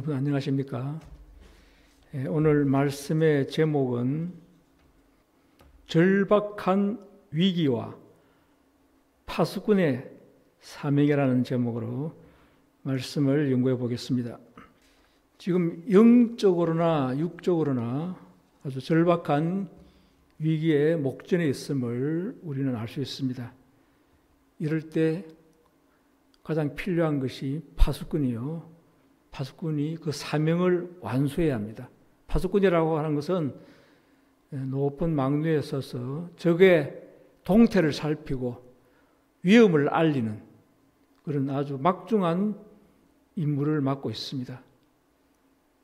여러분 안녕하십니까? 오늘 말씀의 제목은 절박한 위기와 파수꾼의 사명이라는 제목으로 말씀을 연구해 보겠습니다. 지금 영적으로나 육적으로나 아주 절박한 위기의 목전에 있음을 우리는 알 수 있습니다. 이럴 때 가장 필요한 것이 파수꾼이요. 파수꾼이 그 사명을 완수해야 합니다. 파수꾼이라고 하는 것은 높은 망루에 서서 적의 동태를 살피고 위험을 알리는 그런 아주 막중한 임무를 맡고 있습니다.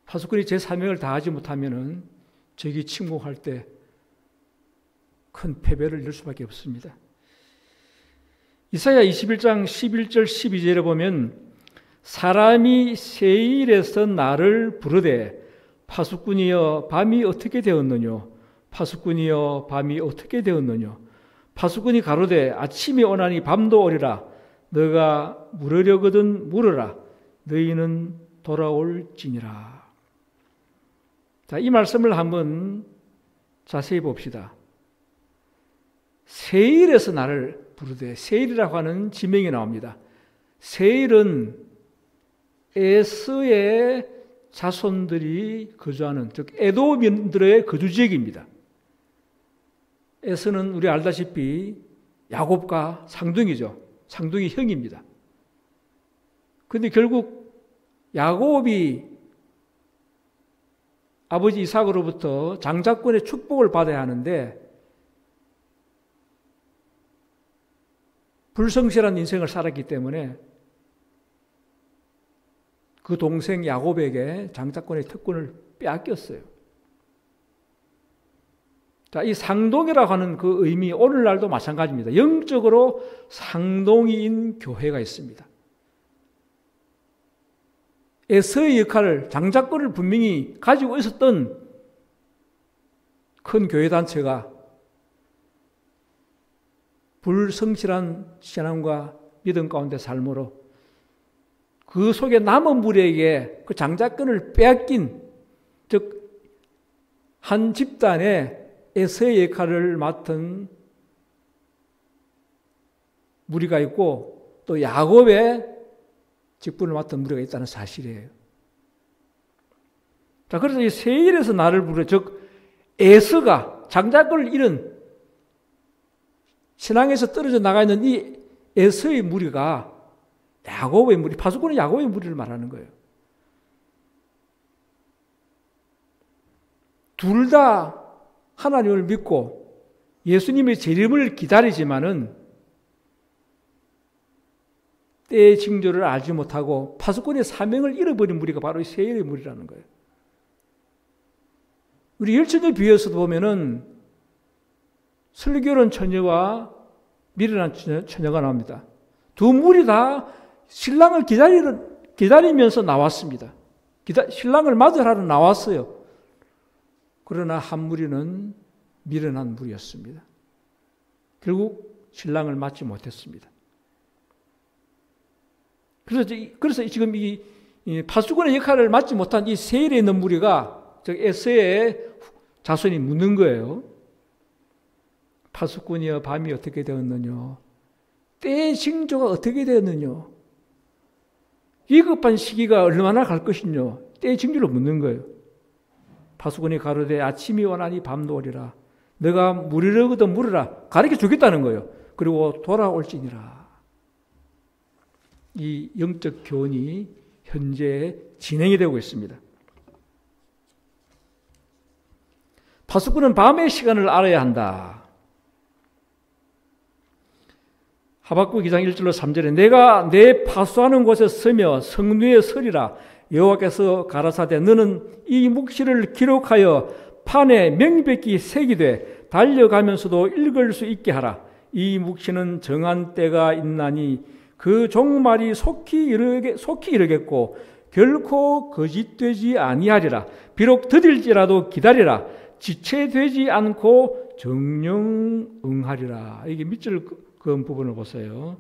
파수꾼이 제 사명을 다하지 못하면 적이 침공할 때 큰 패배를 입을 수밖에 없습니다. 이사야 21장 11절 12절에 보면 사람이 세일에서 나를 부르되 파수꾼이여 밤이 어떻게 되었느뇨 파수꾼이여 밤이 어떻게 되었느뇨 파수꾼이 가로되 아침이 오나니 밤도 오리라 너가 물으려거든 물으라 너희는 돌아올지니라. 자, 이 말씀을 한번 자세히 봅시다. 세일에서 나를 부르되 세일이라고 하는 지명이 나옵니다. 세일은 에서의 자손들이 거주하는 즉 에돔인들의 거주지역입니다. 에서는 우리 알다시피 야곱과 쌍둥이죠. 쌍둥이 형입니다. 그런데 결국 야곱이 아버지 이삭으로부터 장자권의 축복을 받아야 하는데 불성실한 인생을 살았기 때문에 그 동생 야곱에게 장자권의 특권을 빼앗겼어요. 자, 이 상동이라고 하는 그 의미 오늘날도 마찬가지입니다. 영적으로 상동이인 교회가 있습니다. 에서의 역할을 장자권을 분명히 가지고 있었던 큰 교회 단체가 불성실한 신앙과 믿음 가운데 삶으로 그 속에 남은 무리에게 그 장자권을 빼앗긴 즉 한 집단의 에서의 역할을 맡은 무리가 있고 또 야곱의 직분을 맡은 무리가 있다는 사실이에요. 자, 그래서 이 세일에서 나를 부르 즉 에서가 장자권을 잃은 신앙에서 떨어져 나가 있는 이 에서의 무리가 야곱의 무리, 파수꾼은 야곱의 무리를 말하는 거예요. 둘 다 하나님을 믿고 예수님의 재림을 기다리지만은 때의 징조를 알지 못하고 파수꾼의 사명을 잃어버린 무리가 바로 이 세일의 무리라는 거예요. 우리 열처녀 비유에서도 보면은 슬기로운 처녀와 미련한 처녀가 나옵니다. 두 무리 다 신랑을 기다리면서 나왔습니다. 신랑을 맞으러 나왔어요. 그러나 한 무리는 미련한 무리였습니다. 결국 신랑을 맞지 못했습니다. 그래서 지금 이 파수꾼의 역할을 맡지 못한 이 세일에 있는 무리가 즉 에서의 자손이 묻는 거예요. 파수꾼이여 밤이 어떻게 되었느냐 때의 징조가 어떻게 되었느냐 위급한 시기가 얼마나 갈 것이냐 때의 징조를 묻는 거예요. 파수꾼이 가로되 아침이 오나니 밤도 오리라 너가 물으려거든 물으라 가르쳐 주겠다는 거예요. 그리고 돌아올지니라. 이 영적 교훈이 현재 진행이 되고 있습니다. 파수꾼은 밤의 시간을 알아야 한다. 하박국 2장 1절로 3절에 내가 내 파수하는 곳에 서며 성루에 서리라 여호와께서 가라사대 너는 이 묵시를 기록하여 판에 명백히 새기되 달려가면서도 읽을 수 있게 하라. 이 묵시는 정한 때가 있나니 그 종말이 속히 이르겠고 결코 거짓되지 아니하리라. 비록 더딜지라도 기다리라. 지체되지 않고 정령 응하리라. 이게 밑줄 그은 부분을 보세요.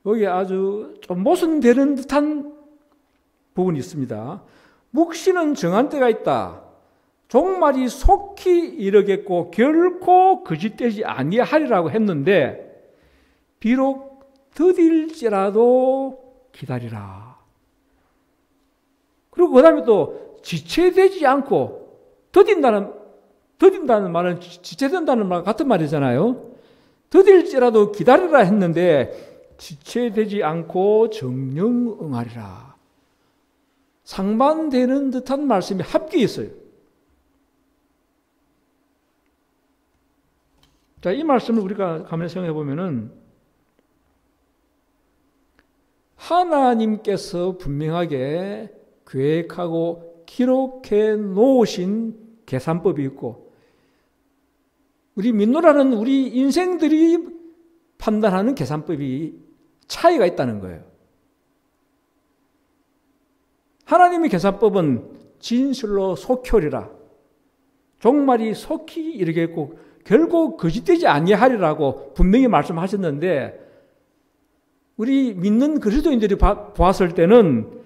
여기 아주 좀 모순되는 듯한 부분이 있습니다. 묵시는 정한 때가 있다. 종말이 속히 이르겠고 결코 거짓되지 아니하리라고 했는데 비록 더딜지라도 기다리라. 그리고 그 다음에 또 지체되지 않고 더딘다는 말은 지체된다는 말 같은 말이잖아요. 더딜지라도 기다리라 했는데 지체되지 않고 정령 응하리라. 상반되는 듯한 말씀이 합계 있어요. 자, 이 말씀을 우리가 가만히 생각해 보면은 하나님께서 분명하게 계획하고 기록해 놓으신 계산법이 있고 우리 믿노라는 우리 인생들이 판단하는 계산법이 차이가 있다는 거예요. 하나님의 계산법은 진실로 속효리라. 종말이 속히 이르겠고 결국 거짓되지 아니하리라고 분명히 말씀하셨는데 우리 믿는 그리스도인들이 보았을 때는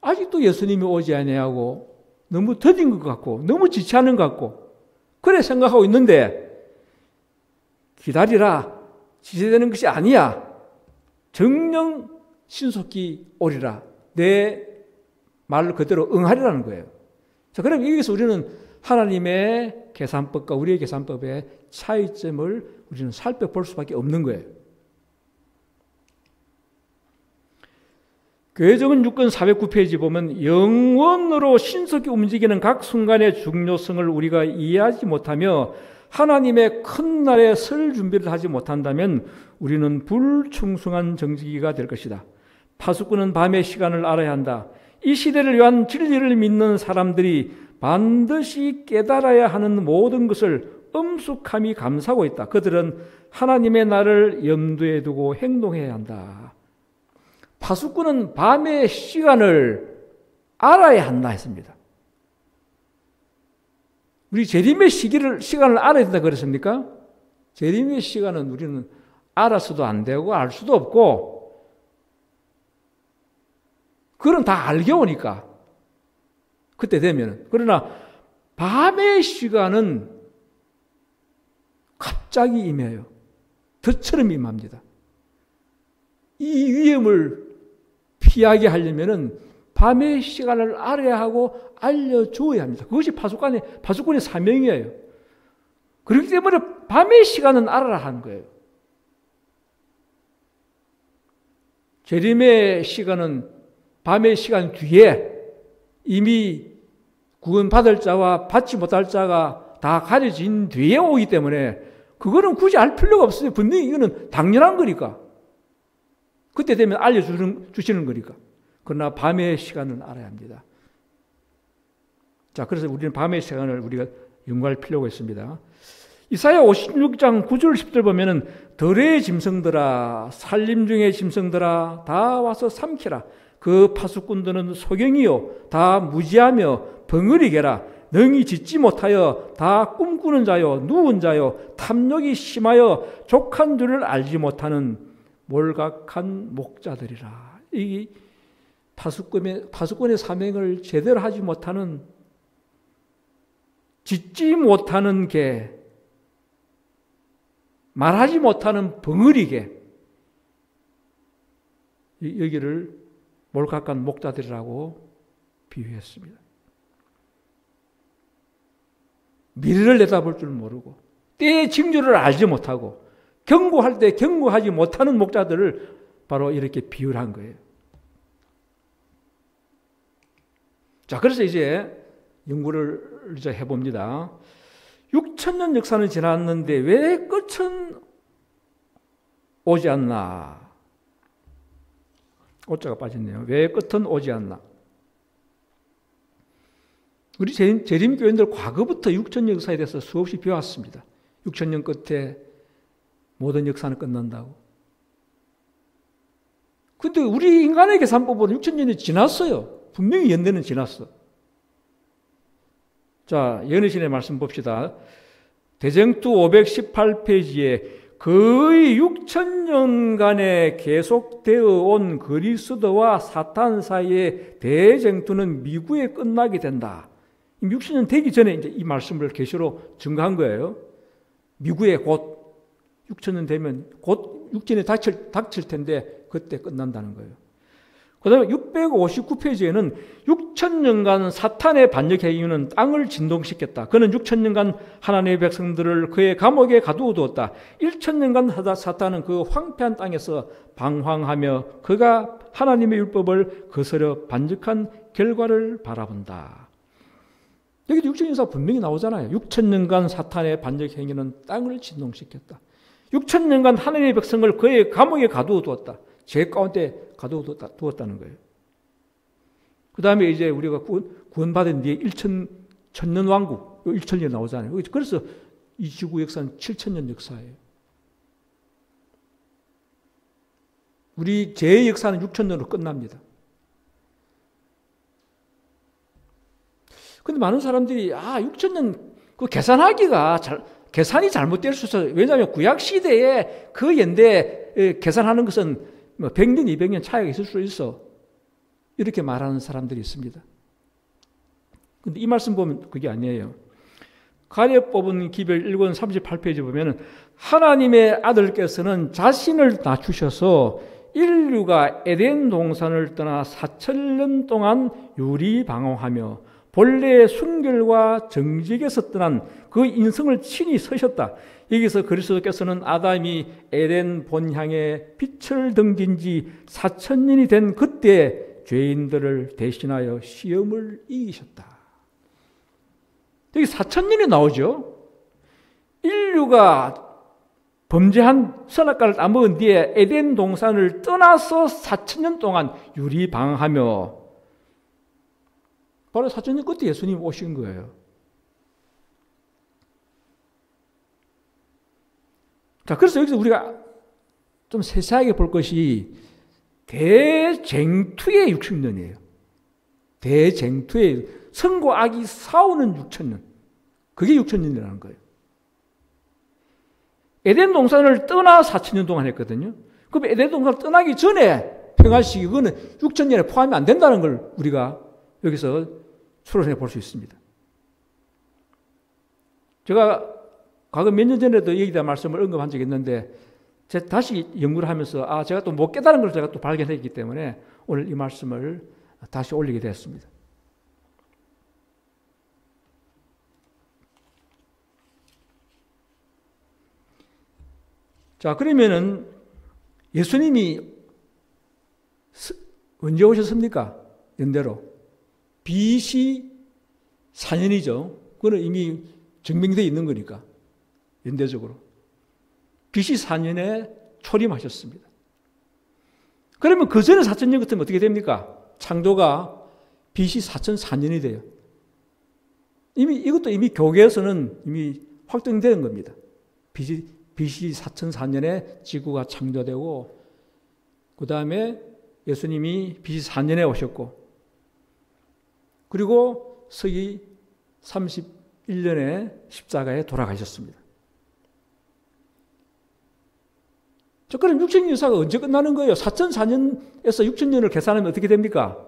아직도 예수님이 오지 아니하고 너무 더딘 것 같고 너무 지체하는 것 같고 그래 생각하고 있는데 기다리라. 지체되는 것이 아니야. 정령 신속히 오리라. 내 말 그대로 응하리라는 거예요. 자, 그럼 여기서 우리는 하나님의 계산법과 우리의 계산법의 차이점을 우리는 살펴볼 수밖에 없는 거예요. 교회적은 6권 409페이지 보면 영원으로 신속히 움직이는 각 순간의 중요성을 우리가 이해하지 못하며 하나님의 큰 날에 설 준비를 하지 못한다면 우리는 불충성한 정직이가 될 것이다. 파수꾼은 밤의 시간을 알아야 한다. 이 시대를 위한 진리를 믿는 사람들이 반드시 깨달아야 하는 모든 것을 엄숙함이 감사하고 있다. 그들은 하나님의 날을 염두에 두고 행동해야 한다. 파수꾼은 밤의 시간을 알아야 한다 했습니다. 우리 재림의 시간을 알아야 된다 그랬습니까? 재림의 시간은 우리는 알아서도 안 되고 알 수도 없고 그건 다 알게 오니까 그때 되면은. 그러나 밤의 시간은 갑자기 임해요. 덫처럼 임합니다. 이 위험을 피하게 하려면은 밤의 시간을 알아야 하고 알려줘야 합니다. 그것이 파수꾼의 사명이에요. 그렇기 때문에 밤의 시간은 알아라 하는 거예요. 재림의 시간은 밤의 시간 뒤에 이미 구원받을 자와 받지 못할 자가 다 가려진 뒤에 오기 때문에 그거는 굳이 알 필요가 없어요. 분명히 이거는 당연한 거니까. 그때 되면 알려주시는 거니까. 그러나 밤의 시간을 알아야 합니다. 자, 그래서 우리는 밤의 시간을 우리가 연구할 필요가 있습니다. 이사야 56장 9절 10절 보면은 들의 짐승들아 산림 중의 짐승들아 다 와서 삼키라. 그 파수꾼들은 소경이요 다 무지하며 벙어리게라. 능히 짓지 못하여 다 꿈꾸는 자요 누운 자요 탐욕이 심하여 족한 줄을 알지 못하는 몰각한 목자들이라. 이 파수꾼의 사명을 제대로 하지 못하는 짓지 못하는 개, 말하지 못하는 벙어리 개, 여기를 몰각한 목자들이라고 비유했습니다. 미래를 내다볼 줄 모르고 때의 징조를 알지 못하고 경고할 때 경고하지 못하는 목자들을 바로 이렇게 비유를 한 거예요. 자, 그래서 이제 연구를 이제 해봅니다. 6,000년 역사는 지났는데 왜 끝은 오지 않나? 오자가 빠졌네요. 왜 끝은 오지 않나? 우리 재림교인들 과거부터 6,000년 역사에 대해서 수없이 배웠습니다. 6,000년 끝에 모든 역사는 끝난다고. 근데 우리 인간의 계산법으로 6,000년이 지났어요. 분명히 연대는 지났어. 자, 연희신의 말씀 봅시다. 대쟁투 518페이지에 거의 6,000년간에 계속되어 온 그리스도와 사탄 사이의 대쟁투는 미구에 끝나게 된다. 6,000년 되기 전에 이제 이 말씀을 계시로 증거한 거예요. 미구에 곧 6,000년 되면 곧 육전에 닥칠 텐데 그때 끝난다는 거예요. 그 다음에 659페이지에는 6,000년간 사탄의 반역 행위는 땅을 진동시켰다. 그는 6,000년간 하나님의 백성들을 그의 감옥에 가두어두었다. 1,000년간 사탄은 그 황폐한 땅에서 방황하며 그가 하나님의 율법을 거스려 반역한 결과를 바라본다. 여기도 6,000년사 분명히 나오잖아요. 6,000년간 사탄의 반역 행위는 땅을 진동시켰다. 6,000년간 하나님의 백성을 그의 감옥에 가두어두었다. 죄 가운데 가두어두었다는 거예요. 그 다음에 이제 우리가 구원받은 뒤에 1,000년 왕국, 1,000년 나오잖아요. 그래서 이 지구 역사는 7,000년 역사예요. 우리 죄의 역사는 6,000년으로 끝납니다. 근데 많은 사람들이 6,000년 그 계산이 잘못될 수 있어요. 왜냐하면 구약 시대에 그 연대 계산하는 것은 100년, 200년 차이가 있을 수 있어. 이렇게 말하는 사람들이 있습니다. 근데 이 말씀 보면 그게 아니에요. 가렙 뽑은 기별 1권 38페이지 보면 하나님의 아들께서는 자신을 낮추셔서 인류가 에덴 동산을 떠나 4,000년 동안 유리방황하며 본래의 순결과 정직에서 떠난 그 인성을 친히 서셨다. 여기서 그리스도께서는 아담이 에덴 본향에 빛을 등진 지 4,000년이 된 그때 죄인들을 대신하여 시험을 이기셨다. 여기 4,000년이 나오죠. 인류가 범죄한 선악과를 따먹은 뒤에 에덴 동산을 떠나서 4,000년 동안 유리방황하며 바로 4,000년 끝에 예수님 오신 거예요. 자, 그래서 여기서 우리가 좀 세세하게 볼 것이 대쟁투의 6,000년이에요. 대쟁투의 선과 악이 싸우는 6,000년. 그게 6,000년이라는 거예요. 에덴 동산을 떠나 4,000년 동안 했거든요. 그럼 에덴 동산을 떠나기 전에 평안시기, 그거는 6,000년에 포함이 안 된다는 걸 우리가 여기서 추론해 볼 수 있습니다. 제가 과거 몇 년 전에도 여기에 대한 말씀을 언급한 적이 있는데 제가 다시 연구를 하면서 제가 또 못 깨달은 걸 제가 또 발견했기 때문에 오늘 이 말씀을 다시 올리게 됐습니다. 자, 그러면은 예수님이 언제 오셨습니까? 연대로. BC 4년이죠. 그거는 이미 증명되어 있는 거니까. 연대적으로. BC 4년에 초림하셨습니다. 그러면 그 전에 4,000년 같으면 어떻게 됩니까? 창조가 BC 4,004년이 돼요. 이것도 이미 교계에서는 이미 확정된 겁니다. BC 4,004년에 지구가 창조되고, 그 다음에 예수님이 BC 4년에 오셨고, 그리고 서기 31년에 십자가에 돌아가셨습니다. 저 그럼 6,000년 역사가 언제 끝나는 거예요? 4,004년에서 6,000년을 계산하면 어떻게 됩니까?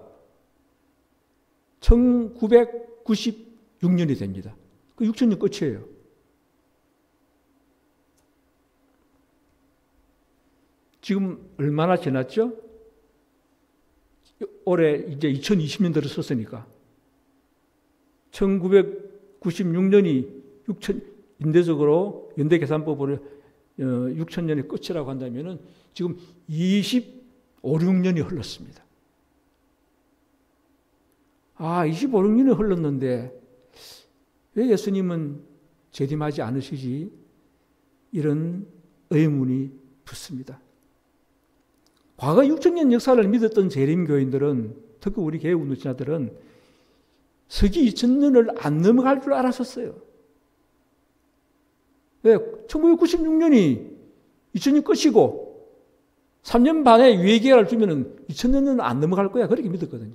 1996년이 됩니다. 그 6,000년 끝이에요. 지금 얼마나 지났죠? 올해 이제 2020년 들어섰으니까 1996년이 인대적으로 연대계산법으로 6,000년의 끝이라고 한다면 지금 25, 6년이 흘렀습니다. 25, 6년이 흘렀는데 왜 예수님은 재림하지 않으시지? 이런 의문이 붙습니다. 과거 6,000년 역사를 믿었던 재림교인들은, 특히 우리 개혁운동자들은 서기 2000년을 안 넘어갈 줄 알았었어요. 왜? 1996년이 2000년 끝이고 3년 반의 유예기간을 주면 2000년은 안 넘어갈 거야. 그렇게 믿었거든요.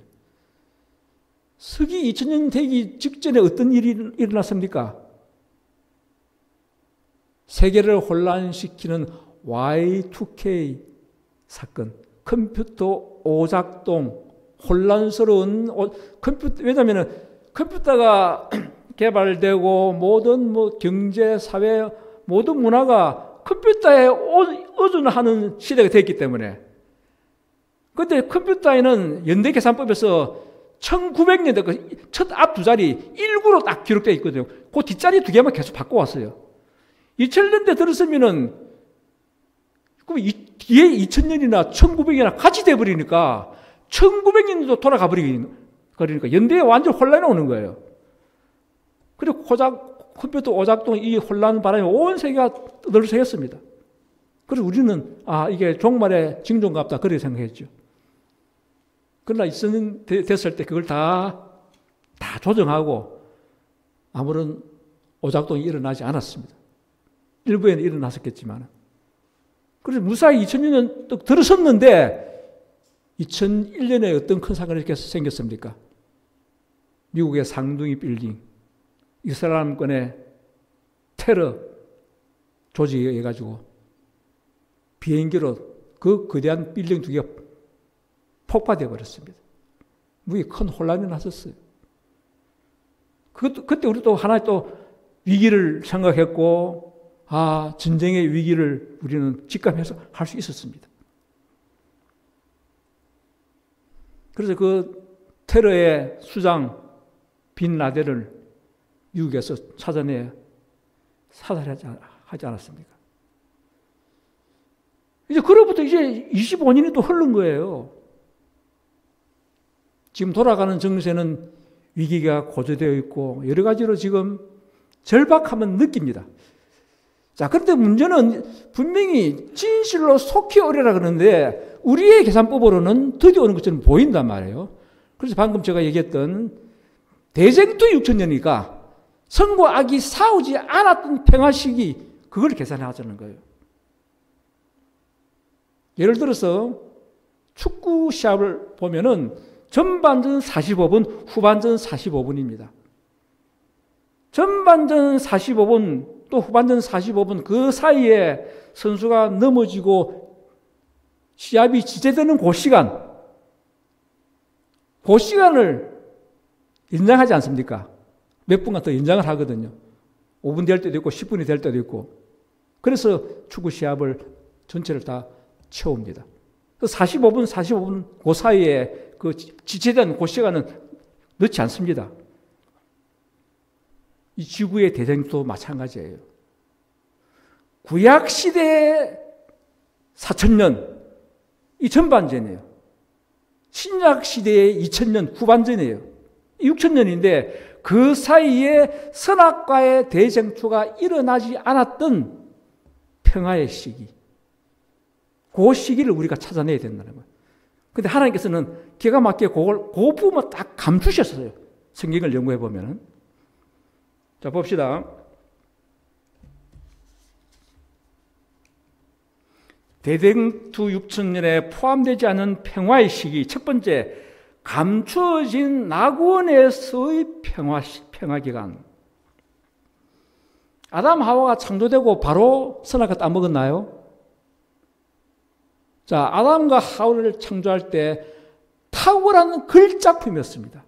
서기 2000년 되기 직전에 어떤 일이 일어났습니까? 세계를 혼란시키는 Y2K 사건, 컴퓨터 오작동, 혼란스러운 컴퓨터, 왜냐하면 컴퓨터가 개발되고 모든 경제, 사회, 모든 문화가 컴퓨터에 의존하는 시대가 됐기 때문에. 그런데 컴퓨터에는 연대계산법에서 1900년대 첫 앞 두 자리 19로 딱 기록되어 있거든요. 그 뒷자리 두 개만 계속 바꿔왔어요. 2000년대 들었으면은 뒤에 2000년이나 1900년이나 같이 돼버리니까 1900년도 돌아가 버리니까 연대에 완전 혼란이 오는 거예요. 그리고 컴퓨터 오작동 이 혼란 바람에 온 세계가 떠들썩했습니다. 그래서 우리는 이게 종말의 징조인갑다 그렇게 생각했죠. 그러나 2000년 됐을 때 그걸 다 조정하고 아무런 오작동이 일어나지 않았습니다. 일부에는 일어났었겠지만. 그래서 무사히 2000년 또 들어섰는데 2001년에 어떤 큰 사건이 이렇게 생겼습니까? 미국의 상둥이 빌딩, 이슬람권의 테러 조직에 해가지고 비행기로 그 거대한 빌딩 두 개가 폭파되어 버렸습니다. 무기 큰 혼란이 났었어요. 그때 우리 또 하나 또 위기를 생각했고, 전쟁의 위기를 우리는 직감해서 할 수 있었습니다. 그래서 그 테러의 수장 빈 라덴을 미국에서 찾아내 사살하지 않았습니까? 이제 그로부터 이제 25년이 또 흐른 거예요. 지금 돌아가는 정세는 위기가 고조되어 있고 여러 가지로 지금 절박함은 느낍니다. 자, 그런데 문제는 분명히 진실로 속히 오리라 그러는데 우리의 계산법으로는 드디어 오는 것처럼 보인단 말이에요. 그래서 방금 제가 얘기했던 대쟁투 6천년이니까 선과 악이 싸우지 않았던 평화 시기, 그걸 계산해 하자는 거예요. 예를 들어서 축구 시합을 보면은 전반전 45분, 후반전 45분입니다. 전반전 45분, 또 후반전 45분 그 사이에 선수가 넘어지고 시합이 지체되는 그 시간을 연장하지 않습니까? 몇 분간 더 연장을 하거든요. 5분 될 때도 있고 10분이 될 때도 있고. 그래서 축구 시합을 전체를 다 채웁니다. 45분 그 사이에 그 지체된 그 시간은 넣지 않습니다. 이 지구의 대쟁도 마찬가지예요. 구약시대의 4000년, 이 전반전이에요. 신약시대의 2000년 후반전이에요. 6000년인데 그 사이에 선악과의 대쟁투가 일어나지 않았던 평화의 시기, 그 시기를 우리가 찾아내야 된다는 거예요. 그런데 하나님께서는 기가 막히게 그 부분만 딱 감추셨어요. 성경을 연구해 보면은. 자, 봅시다. 대쟁투 6000년에 포함되지 않은 평화의 시기, 첫 번째, 감추어진 낙원에서의 평화 기간. 아담 하와가 창조되고 바로 선악과 따먹었나요? 자, 아담과 하와를 창조할 때 탁월한 글작품이었습니다.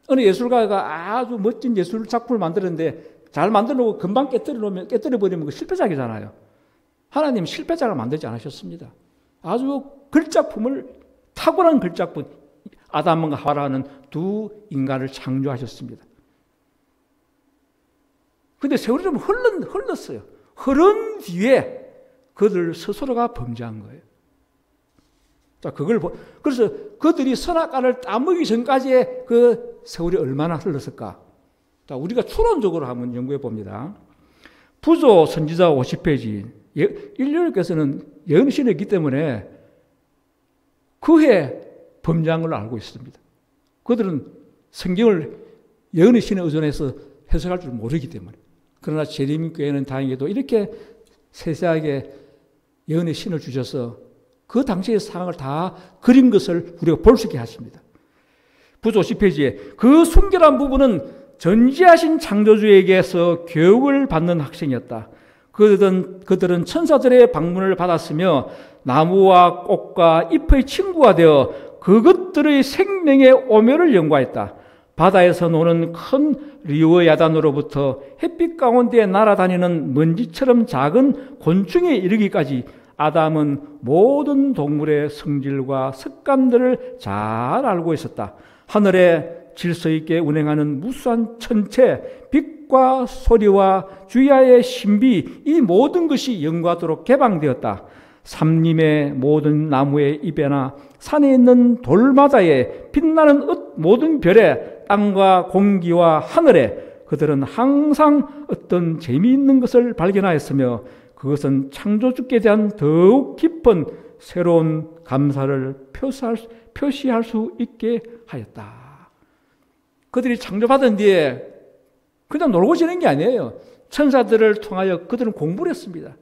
어느 예술가가 아주 멋진 예술 작품을 만드는데 잘 만들어놓고 금방 깨뜨려버리면 그 실패작이잖아요. 하나님은 실패작을 만들지 않으셨습니다. 아주 글작품을, 탁월한 글작품, 아담과 하와라는 두 인간을 창조하셨습니다. 그런데 세월이 좀 흘렀어요. 흐른 뒤에 그들 스스로가 범죄한 거예요. 자, 그래서 그들이 선악과를 따먹기 전까지의 그 세월이 얼마나 흘렀을까? 자, 우리가 추론적으로 한번 연구해 봅니다. 부조 선지자 50페이지. 인류께서는 예언의 신이었기 때문에 그해 범죄한 걸로 알고 있습니다. 그들은 성경을 예언의 신에 의존해서 해석할 줄 모르기 때문에. 그러나 재림 교회는 다행히도 이렇게 세세하게 예언의 신을 주셔서 그 당시의 상황을 다 그린 것을 우리가 볼 수 있게 하십니다. 부조 10페이지에 그 순결한 부분은 전지하신 창조주에게서 교육을 받는 학생이었다. 그들은 천사들의 방문을 받았으며 나무와 꽃과 잎의 친구가 되어 그것들의 생명의 오묘를 연구하였다. 바다에서 노는 큰 리오야단으로부터 햇빛 가운데 날아다니는 먼지처럼 작은 곤충에 이르기까지 아담은 모든 동물의 성질과 습관들을 잘 알고 있었다. 하늘에 질서 있게 운행하는 무수한 천체, 빛과 소리와 주야의 신비, 이 모든 것이 연구하도록 개방되었다. 삼림의 모든 나무의 잎에나 산에 있는 돌마다에 빛나는 모든 별에 땅과 공기와 하늘에 그들은 항상 어떤 재미있는 것을 발견하였으며 그것은 창조주께 대한 더욱 깊은 새로운 감사를 표시할 수 있게 하였다. 그들이 창조받은 뒤에 그냥 놀고 지낸 게 아니에요. 천사들을 통하여 그들은 공부를 했습니다.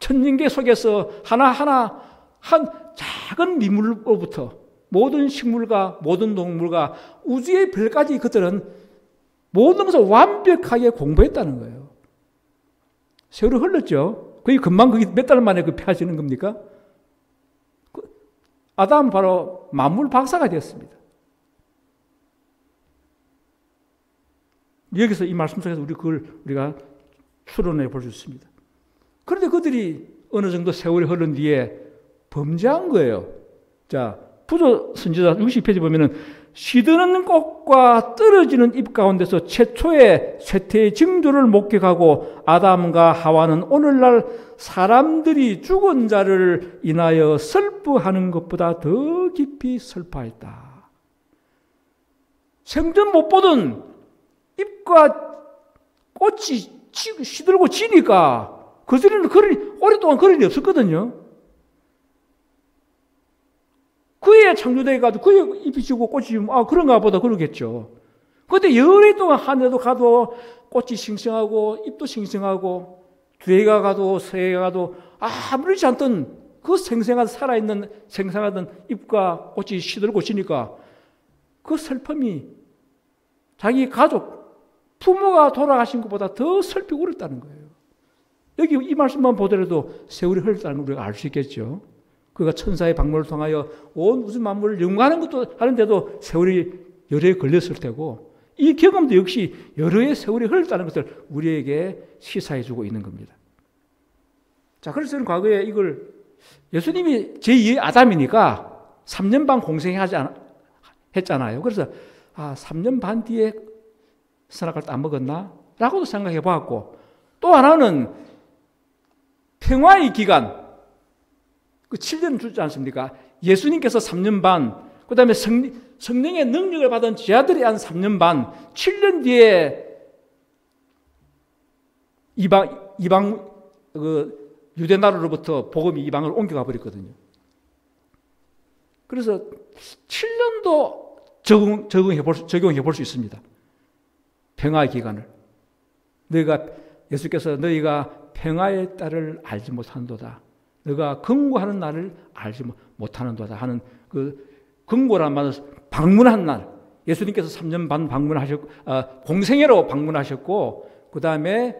천진계 속에서 하나하나 한 작은 미물로부터 모든 식물과 모든 동물과 우주의 별까지 그들은 모든 것을 완벽하게 공부했다는 거예요. 세월이 흘렀죠. 거의 금방 그게 몇 달 만에 펴지는 겁니까? 아담은 바로 만물 박사가 되었습니다. 여기서 이 말씀 속에서 우리가 추론해 볼 수 있습니다. 그런데 그들이 어느 정도 세월이 흐른 뒤에 범죄한 거예요. 자, 부조 선지자 60페이지 보면은 시드는 꽃과 떨어지는 잎 가운데서 최초의 쇠퇴의 징조를 목격하고 아담과 하와는 오늘날 사람들이 죽은 자를 인하여 슬퍼하는 것보다 더 깊이 슬퍼했다. 생전 못 보던 잎과 꽃이 시들고 지니까 그들은 오랫동안 그런 일이 없었거든요. 그의 창조되어 가도 그의 잎이 지고 꽃이 지고 그런가 보다 그러겠죠. 그런데 열흘 동안 하늘도 가도 꽃이 싱싱하고 잎도 싱싱하고 뒤에가 가도 새해가 가도 아무렇지 않던 그 살아있는 생생하던 잎과 꽃이 시들고 지니까 그 슬픔이 자기 가족 부모가 돌아가신 것보다 더 슬피 울었다는 거예요. 여기 이 말씀만 보더라도 세월이 흘렀다는 걸 우리가 알 수 있겠죠. 그가 천사의 방문을 통하여 온 우주 만물을 연구하는 것도 하는데도 세월이 여러 해 걸렸을 테고 이 경험도 역시 여러 해 세월이 흘렀다는 것을 우리에게 시사해 주고 있는 겁니다. 자, 그래서 저는 과거에 이걸 예수님이 제2의 아담이니까 3년 반 했잖아요. 그래서 3년 반 뒤에 선악과를 안 먹었나? 라고도 생각해 보았고 또 하나는 평화의 기간 그 7년 주지 않습니까? 예수님께서 3년 반, 그 다음에 성령의 능력을 받은 제자들이 한 3년 반, 7년 뒤에 이방 유대 나라로부터 복음이 이방으로 옮겨가 버렸거든요. 그래서 7년도 적용해 볼 수 있습니다. 평화의 기간을. 예수께서 너희가 평화의 딸을 알지 못하는도다. 너가 긍고하는 날을 알지 못하는도다 하는 그 긍고란 말은 방문한 날. 예수님께서 3년 반 공생애로 방문하셨고 그 다음에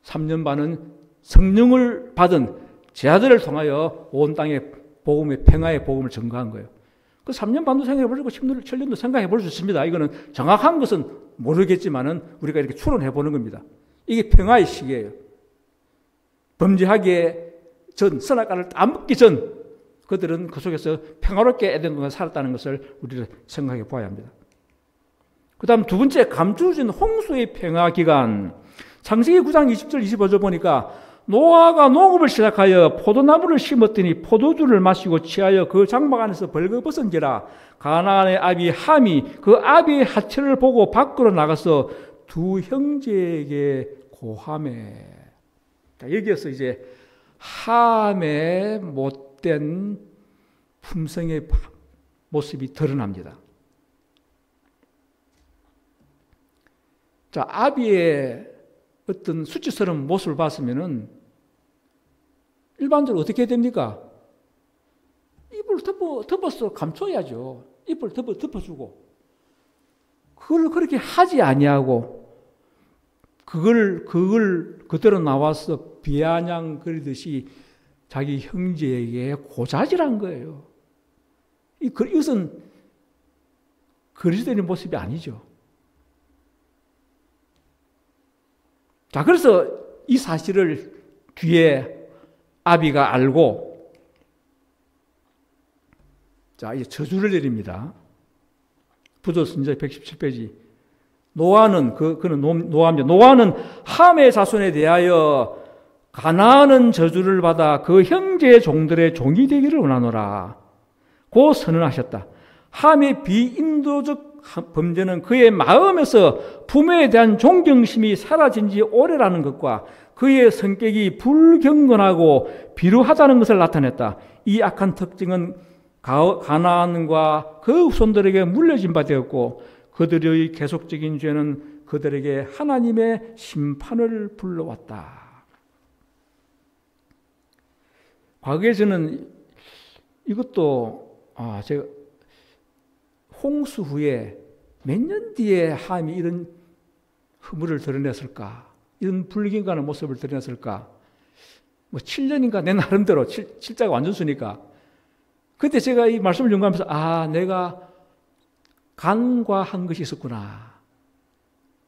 3년 반은 성령을 받은 제자들을 통하여 온 땅에 평화의 복음을 전가한 거예요. 그 3년 반도 생각해 보시고 7년도 생각해 볼 수 있습니다. 이거는 정확한 것은 모르겠지만은 우리가 이렇게 추론해 보는 겁니다. 이게 평화의 시기예요. 범죄하기에 전, 선악과를 안 먹기 전 그들은 그 속에서 평화롭게 에덴동산에 살았다는 것을 우리가 생각해 보아야 합니다. 그 다음 두 번째, 감추어진 홍수의 평화 기간. 창세기 9장 20절 25절 보니까 노아가 농업을 시작하여 포도나무를 심었더니 포도주를 마시고 취하여 그 장막 안에서 벌거벗은지라. 가나안의 아비 함이 그 아비의 하체를 보고 밖으로 나가서 두 형제에게 고하매. 여기에서 이제 함의 못된 품성의 모습이 드러납니다. 자, 아비의 어떤 수치스러운 모습을 봤으면은 일반적으로 어떻게 됩니까? 입을 덮어서 감춰야죠. 입을 덮어주고. 그걸 그렇게 하지 아니하고 그걸 그대로 나와서 비아냥거리듯이 자기 형제에게 고자질한 거예요. 이것은 그리스도인의 모습이 아니죠. 자, 그래서 이 사실을 뒤에 아비가 알고, 자, 이제 저주를 내립니다. 부조선지자 117페이지. 노아는, 그는 노아입니다. 노아는 함의 자손에 대하여 가나안은 저주를 받아 그 형제의 종들의 종이 되기를 원하노라. 고 선언하셨다. 함의 비인도적 범죄는 그의 마음에서 부모에 대한 존경심이 사라진 지 오래라는 것과 그의 성격이 불경건하고 비루하다는 것을 나타냈다. 이 악한 특징은 가나안과 그 후손들에게 물려진 바 되었고 그들의 계속적인 죄는 그들에게 하나님의 심판을 불러왔다. 과거에 저는 이것도 제가 홍수 후에 몇 년 뒤에 함이 이런 허물을 드러냈을까? 이런 불경건한 모습을 드러냈을까? 7년인가 내 나름대로 칠자가 완전 수니까 그때 제가 이 말씀을 연구하면서 내가 간과한 것이 있었구나.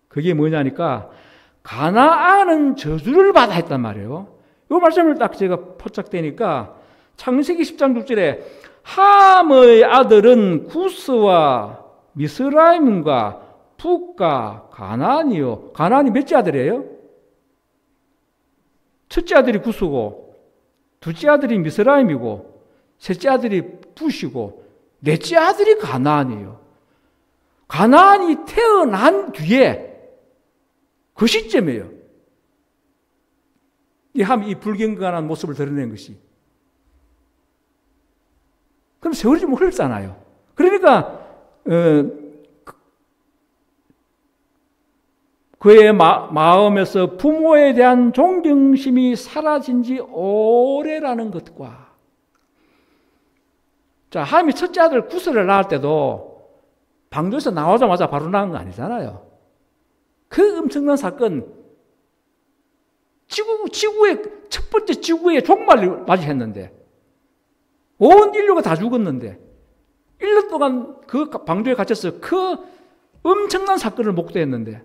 그게 뭐냐니까 가나안은 저주를 받아 했단 말이에요. 이 말씀을 딱 제가 포착되니까 창세기 10장 6절에 함의 아들은 구스와 미스라임과 북과 가나안이요. 가나안이 몇째 아들이에요? 첫째 아들이 구스고 둘째 아들이 미스라임이고 셋째 아들이 붓이고 넷째 아들이 가나안이에요. 가나안이 태어난 뒤에 그 시점이에요. 이 함이 이 불경건한 모습을 드러낸 것이. 그럼 세월이 좀 흘렀잖아요. 그러니까 그의 마음에서 부모에 대한 존경심이 사라진 지 오래라는 것과 자, 함이 첫째 아들 구스를 낳을 때도 방주에서 나오자마자 바로 낳은 거 아니잖아요. 그 엄청난 사건, 지구의 첫 번째 지구의 종말을 맞이했는데 온 인류가 다 죽었는데 1년 동안 그 방주에 갇혀서 그 엄청난 사건을 목도했는데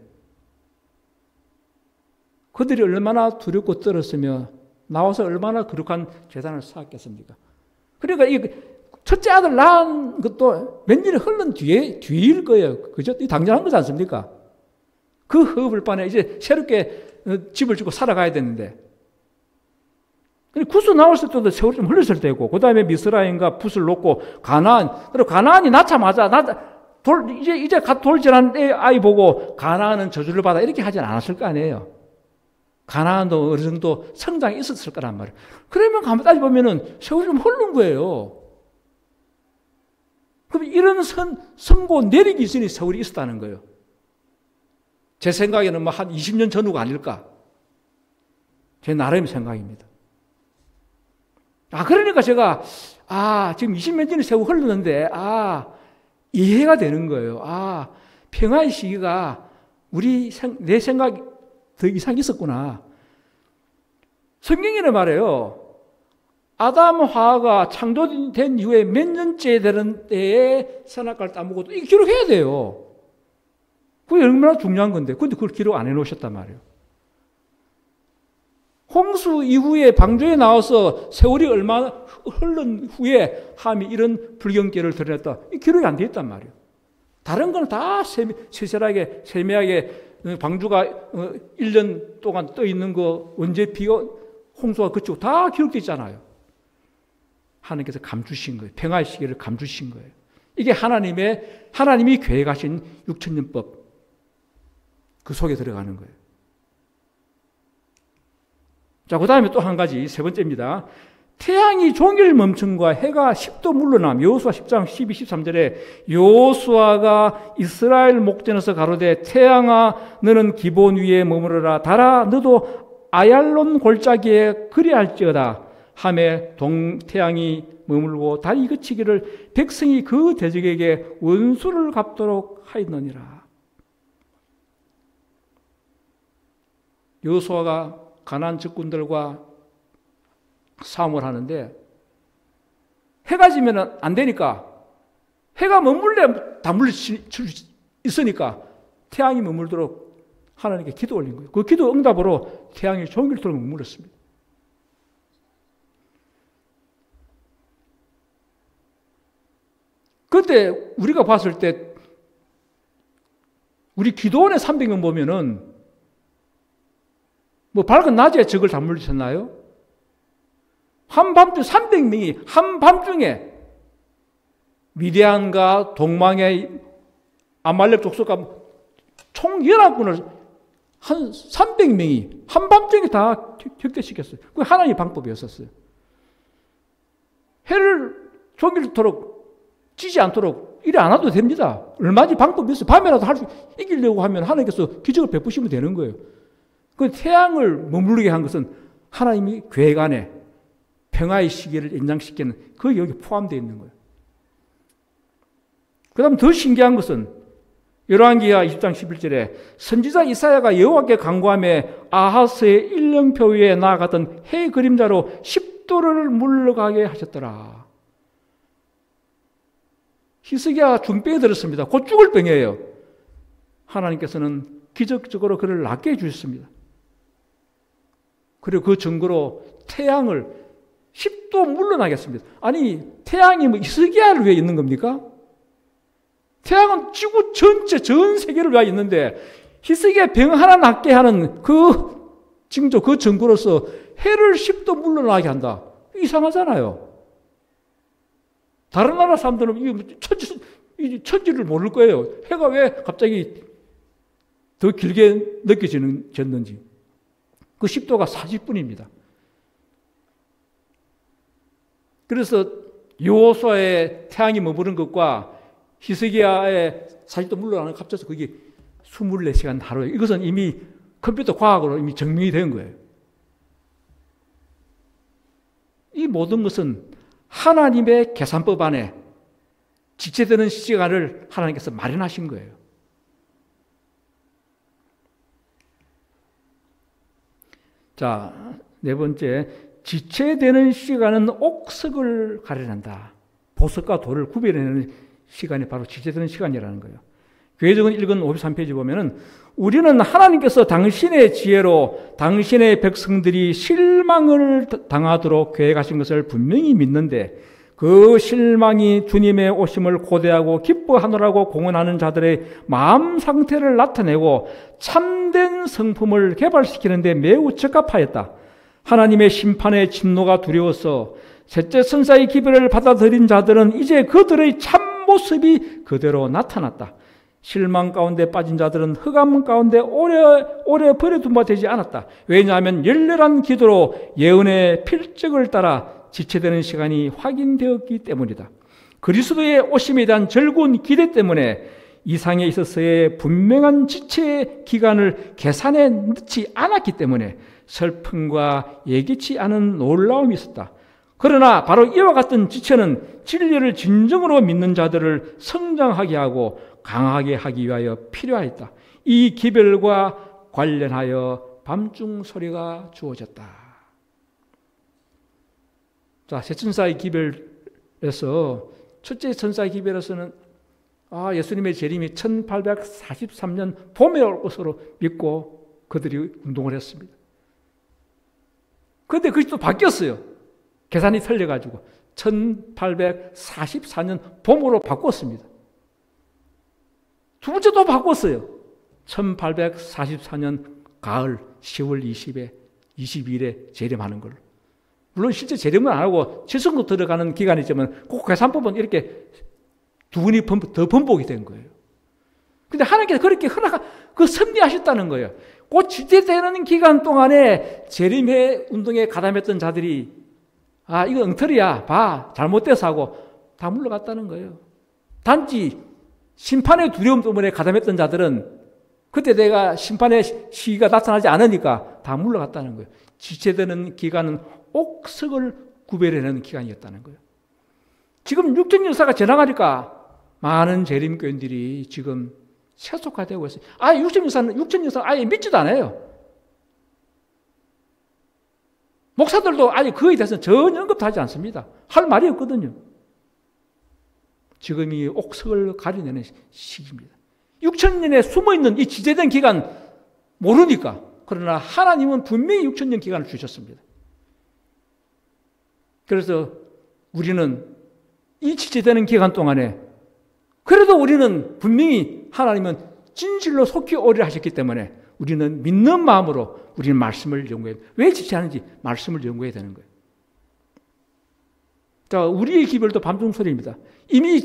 그들이 얼마나 두렵고 떨었으며 나와서 얼마나 거룩한 재산을 쌓았겠습니까? 그러니까 이 첫째 아들 낳은 것도 몇 년이 흐른 뒤일 거예요. 그죠? 당연한 거지 않습니까? 그 허물반에 이제 새롭게 집을 짓고 살아가야 되는데 구스 나왔을 때도 세월이 좀 흘렀을 때고 그 다음에 미스라임과 붓을 놓고 그리고 가나안이 낳자마자 이제 갓 돌진한 아이 보고 가나안은 저주를 받아 이렇게 하진 않았을 거 아니에요. 가나안도 어느 정도 성장이 있었을 거란 말이에요. 그러면 가만 따져보면은 세월이 좀 흐른 거예요. 그럼 이런 선고 내리기 전에 세월이 있었다는 거예요. 제 생각에는 한 20년 전후가 아닐까. 제 나름의 생각입니다. 그러니까 제가, 지금 20년 전에 세월 흘렀는데, 이해가 되는 거예요. 평화의 시기가 내 생각이 더 이상 있었구나. 성경에는 말해요. 아담 하와가 창조된 이후에 몇 년째 되는 때에 선악과를 따먹어도 이거 기록해야 돼요. 그게 얼마나 중요한 건데. 근데 그걸 기록 안 해놓으셨단 말이에요. 홍수 이후에 방주에 나와서 세월이 얼마나 흐른 후에 함이 이런 불경죄를 드러냈다. 이 기록이 안 돼 있단 말이에요. 다른 건 다 세밀하게 방주가 1년 동안 떠 있는 거 언제 홍수가 그치고 다 기록되어 있잖아요. 하나님께서 감추신 거예요. 평화의 시기를 감추신 거예요. 이게 하나님이 계획하신 6천년법 그 속에 들어가는 거예요. 자, 그 다음에 또 한 가지, 세 번째입니다. 태양이 종일 멈춤과 해가 10도 물러남. 여호수아 10장 12, 13절에 여호수아가 이스라엘 목전에서 가로되 태양아 너는 기본 위에 머무르라. 달아 너도 아얄론 골짜기에 그리할지어다. 함에 동태양이 머물고 달이 그치기를 백성이 그 대적에게 원수를 갚도록 하였느니라. 여호수아가 가나안 적군들과 싸움을 하는데 해가 지면 안 되니까 해가 머물래 다 물릴 수 있으니까 태양이 머물도록 하나님께 기도 올린 거예요. 그 기도 응답으로 태양이 종일토록 머물렀습니다. 그런데 우리가 봤을 때 우리 기도원의 300명 보면은 뭐 밝은 낮에 적을 다 물리셨나요? 한밤중 300명이 한밤중에 미디안과 동망의 아말렉 족속과 총 연합군을 한 300명이 한밤중에 다 격퇴시켰어요. 그게 하나님의 방법이었었어요. 해를 종일토록 지지 않도록 이래 안 해도 됩니다. 얼마든지 방법이 있어요. 밤에라도 할 수 이기려고 하면 하나님께서 기적을 베푸시면 되는 거예요. 그 태양을 머무르게 한 것은 하나님이 계획 안에 평화의 시기를 연장시키는 그게 여기 포함되어 있는 거예요. 그 다음 더 신기한 것은 열왕기하 20장 11절에 선지자 이사야가 여호와께 간구하며 아하스의 일령표 위에 나아갔던 해 그림자로 10도를 물러가게 하셨더라. 히스기야가 중병에 들었습니다. 곧 죽을 병이에요. 하나님께서는 기적적으로 그를 낫게 해주셨습니다. 그리고 그 증거로 태양을 10도 물러나겠습니다. 아니 태양이 뭐 히스기야를 위해 있는 겁니까? 태양은 지구 전체 전 세계를 위해 있는데 히스기야 병 하나 낫게 하는 그 징조 그 증거로서 해를 10도 물러나게 한다. 이상하잖아요. 다른 나라 사람들은 이 천지를 모를 거예요. 해가 왜 갑자기 더 길게 느껴지는지. 그 10도가 40분입니다. 그래서 여호수아의 태양이 머무른 것과 히스기야의 40도 물러나는 것 합쳐서 그게 24시간 하루에 이것은 이미 컴퓨터 과학으로 이미 증명이 된 거예요. 이 모든 것은 하나님의 계산법 안에 지체되는 시간을 하나님께서 마련하신 거예요. 자, 네 번째, 지체되는 시간은 옥석을 가려낸다. 보석과 돌을 구별해내는 시간이 바로 지체되는 시간이라는 거예요. 교회적인 1권 53페이지 보면은 우리는 하나님께서 당신의 지혜로 당신의 백성들이 실망을 당하도록 계획하신 것을 분명히 믿는데 그 실망이 주님의 오심을 고대하고 기뻐하느라고 공언하는 자들의 마음 상태를 나타내고 참된 성품을 개발시키는 데 매우 적합하였다. 하나님의 심판의 진노가 두려워서 셋째 선사의 기별을 받아들인 자들은 이제 그들의 참모습이 그대로 나타났다. 실망 가운데 빠진 자들은 흑암 가운데 오래 버려둔 바 되지 않았다. 왜냐하면 열렬한 기도로 예언의 필적을 따라 지체되는 시간이 확인되었기 때문이다. 그리스도의 오심에 대한 절구은 기대 때문에 이상에 있어서의 분명한 지체 기간을 계산에 넣지 않았기 때문에 슬픔과 예기치 않은 놀라움이 있었다. 그러나 바로 이와 같은 지체는 진리를 진정으로 믿는 자들을 성장하게 하고 강하게 하기 위하여 필요하였다. 이 기별과 관련하여 밤중 소리가 주어졌다. 자, 새 천사의 기별에서 첫째 천사의 기별에서는 예수님의 재림이 1843년 봄에 올 것으로 믿고 그들이 운동을 했습니다. 그런데 그것이 또 바뀌었어요. 계산이 틀려가지고 1844년 봄으로 바꿨습니다. 두 번째 또 바꿨어요. 1844년 가을 10월 22일에 재림하는 걸로. 물론 실제 재림은 안 하고 지성도 들어가는 기간이지만 그 계산법은 이렇게 두 번이 더 번복이 된 거예요. 근데 하나님께서 그렇게 섭리하셨다는 거예요. 그 지체되는 기간 동안에 재림회 운동에 가담했던 자들이 이거 엉터리야. 봐. 잘못돼서 하고 다 물러갔다는 거예요. 단지 심판의 두려움 때문에 가담했던 자들은 그때 내가 심판의 시기가 나타나지 않으니까 다 물러갔다는 거예요. 지체되는 기간은 옥석을 구별해내는 기간이었다는 거예요. 지금 육천 역사가 지나가니까 많은 재림교인들이 지금 세속화되고 있어요. 육천 역사는 아예 믿지도 않아요. 목사들도 아직 그에 대해서는 전혀 언급도 하지 않습니다. 할 말이 없거든요. 지금이 옥석을 가려내는 시기입니다. 6천년에 숨어있는 이 지체된 기간 모르니까. 그러나 하나님은 분명히 6천년 기간을 주셨습니다. 그래서 우리는 이 지체되는 기간 동안에 그래도 우리는 분명히 하나님은 진실로 속히 오리라 하셨기 때문에 우리는 믿는 마음으로 우리는 말씀을 연구해야 돼요. 왜 지체하는지 말씀을 연구해야 되는 거예요. 자, 우리의 기별도 밤중소리입니다. 이미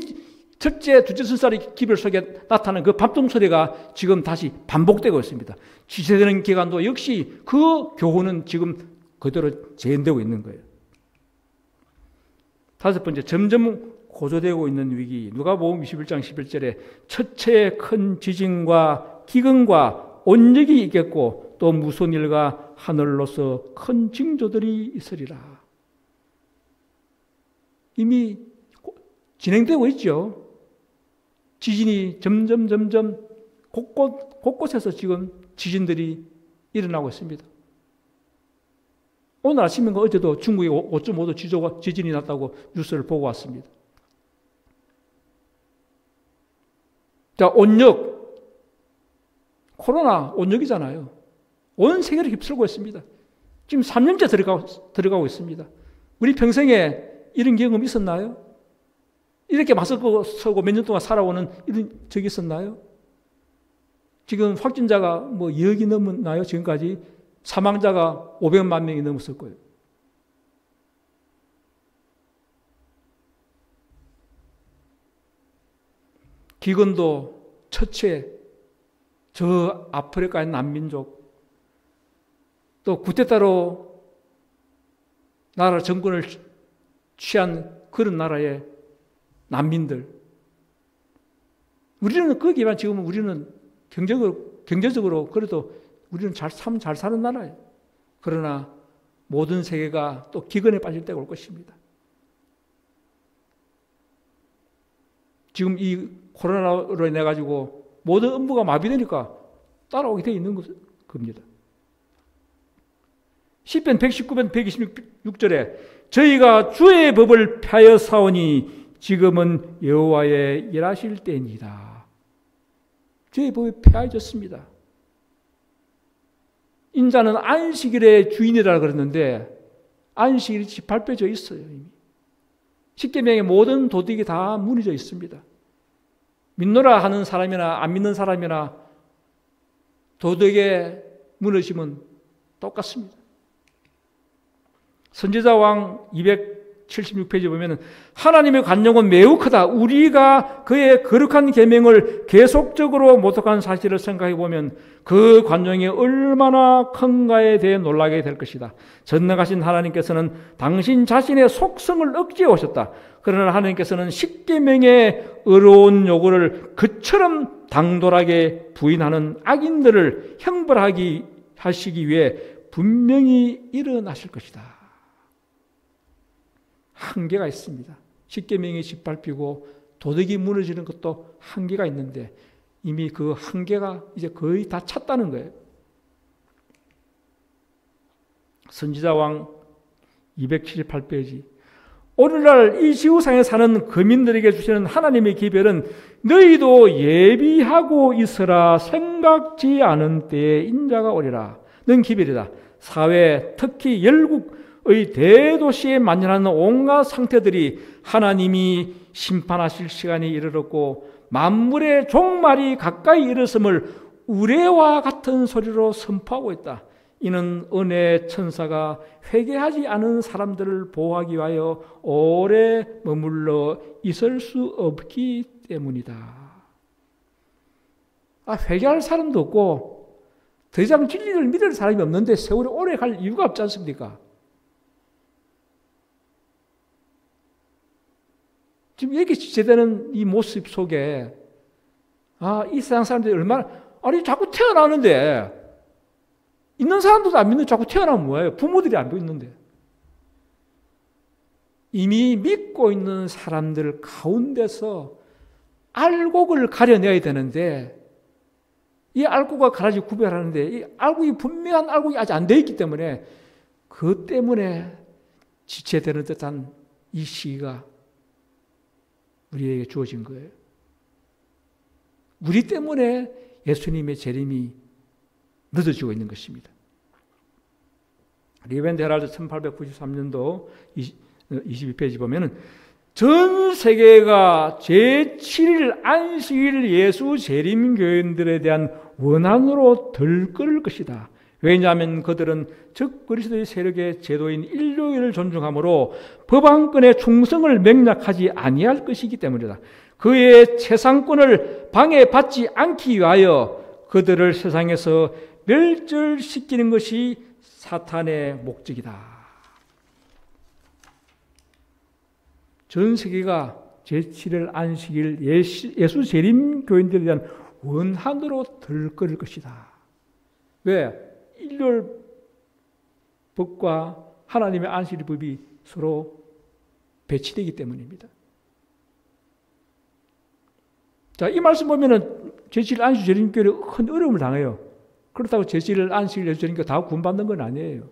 첫째, 둘째 순살의 기별 속에 나타나는 그 밤중소리가 지금 다시 반복되고 있습니다. 지체되는 기간도 역시 그 교훈은 지금 그대로 재현되고 있는 거예요. 다섯 번째, 점점 고조되고 있는 위기. 누가복음 21장 11절에 첫째 큰 지진과 기근과 온역이 있겠고 또 무서운 일과 하늘로서 큰 징조들이 있으리라. 이미 진행되고 있죠. 지진이 점점 곳곳에서 지금 지진들이 일어나고 있습니다. 오늘 아침인가 어제도 중국에 5.5도 지진이 났다고 뉴스를 보고 왔습니다. 자, 온역. 코로나 온역이잖아요. 온 세계를 휩쓸고 있습니다. 지금 3년째 들어가고 있습니다. 우리 평생에 이런 경험 있었나요? 이렇게 마스크 쓰고 몇 년 동안 살아오는 이런 적이 있었나요? 지금 확진자가 뭐 2억이 넘었나요? 지금까지 사망자가 500만 명이 넘었을 거예요. 기근도 처체, 저 아프리카의 난민족, 또 쿠데타로 나라 정권을 취한 그런 나라의 난민들. 우리는 거기에만 지금 우리는 경제적으로 그래도 우리는 참 잘 사는 나라예요. 그러나 모든 세계가 또 기근에 빠질 때가 올 것입니다. 지금 이 코로나로 인해 가지고 모든 업무가 마비되니까 따라오게 되어 있는 겁니다. 시편 119편 126절에 저희가 주의 법을 폐하여 사오니 지금은 여호와의 일하실 때입니다. 주의 법이 폐하여졌습니다. 인자는 안식일의 주인이라고 그랬는데 안식일이 짓밟혀져 있어요. 이미. 십계명의 모든 도덕이 다 무너져 있습니다. 믿노라 하는 사람이나 안 믿는 사람이나 도덕의 무너짐은 똑같습니다. 선지자왕 276페이지 보면 하나님의 관용은 매우 크다. 우리가 그의 거룩한 계명을 계속적으로 모독한 사실을 생각해 보면 그 관용이 얼마나 큰가에 대해 놀라게 될 것이다. 전능하신 하나님께서는 당신 자신의 속성을 억제해 오셨다. 그러나 하나님께서는 십계명의 의로운 요구를 그처럼 당돌하게 부인하는 악인들을 형벌하시기 위해 분명히 일어나실 것이다. 한계가 있습니다. 십계명이 짓밟히고 도덕이 무너지는 것도 한계가 있는데 이미 그 한계가 이제 거의 다 찼다는 거예요. 선지자왕 278페이지. 오늘날 이 지구상에 사는 거민들에게 주시는 하나님의 기별은 너희도 예비하고 있으라 생각지 않은 때에 인자가 오리라. 는 기별이다. 사회, 특히 열국의 대도시에 만연하는 온갖 상태들이 하나님이 심판하실 시간이 이르렀고 만물의 종말이 가까이 이르렀음을 우레와 같은 소리로 선포하고 있다. 이는 은혜의 천사가 회개하지 않은 사람들을 보호하기 위하여 오래 머물러 있을 수 없기 때문이다. 회개할 사람도 없고 더 이상 진리를 믿을 사람이 없는데 세월이 오래 갈 이유가 없지 않습니까? 지금 이렇게 지체되는 이 모습 속에 이 세상 사람들이 얼마나 자꾸 태어나는데 있는 사람들도 안 믿는 자꾸 태어나면 뭐예요? 부모들이 안 믿는데 이미 믿고 있는 사람들 가운데서 알곡을 가려내야 되는데 이 알곡과 가라지 구별하는데 이 알곡이 분명한 알곡이 아직 안 되어 있기 때문에 그것 때문에 지체되는 듯한 이 시기가 우리에게 주어진 거예요. 우리 때문에 예수님의 재림이 늦어지고 있는 것입니다. 리벤드 헤럴드 1893년도 22페이지 보면은 전 세계가 제7일 안식일 예수 재림 교인들에 대한 원한으로 들끓을 것이다. 왜냐하면 그들은 즉 그리스도의 세력의 제도인 일요일을 존중하므로 법안권의 충성을 명락하지 아니할 것이기 때문이다. 그의 재상권을 방해받지 않기 위하여 그들을 세상에서 멸절시키는 것이 사탄의 목적이다. 전 세계가 제7일 안식일 예수 재림 교인들에 대한 원한으로 들끓을 것이다. 왜? 일요일 법과 하나님의 안식일 법이 서로 배치되기 때문입니다. 자, 이 말씀 보면은 제7일 안식일 재림교회는 큰 어려움을 당해요. 그렇다고 제7일 안식일 예수 재림교회 다 구원받는 건 아니에요.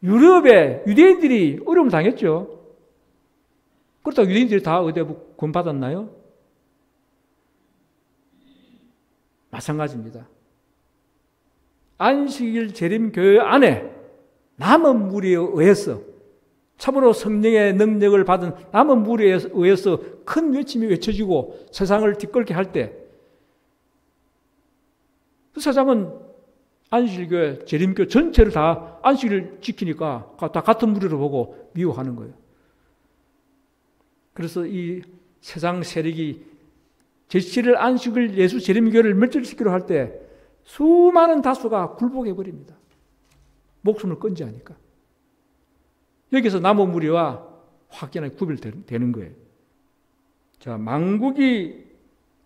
유럽의 유대인들이 어려움을 당했죠. 그렇다고 유대인들이 다 구원받았나요? 마찬가지입니다. 안식일 재림교회 안에 남은 무리에 의해서 참으로 성령의 능력을 받은 남은 무리에 의해서 큰 외침이 외쳐지고 세상을 뒤끌게 할 때 그 세상은 안식일교회, 재림교회 전체를 다 안식일을 지키니까 다 같은 무리로 보고 미워하는 거예요. 그래서 이 세상 세력이 제7일 안식일 예수 재림교회를 멸절시키려 할 때 수많은 다수가 굴복해버립니다. 목숨을 건지 하니까. 여기서 남은 무리와 확연하게 구별되는 거예요. 자, 만국이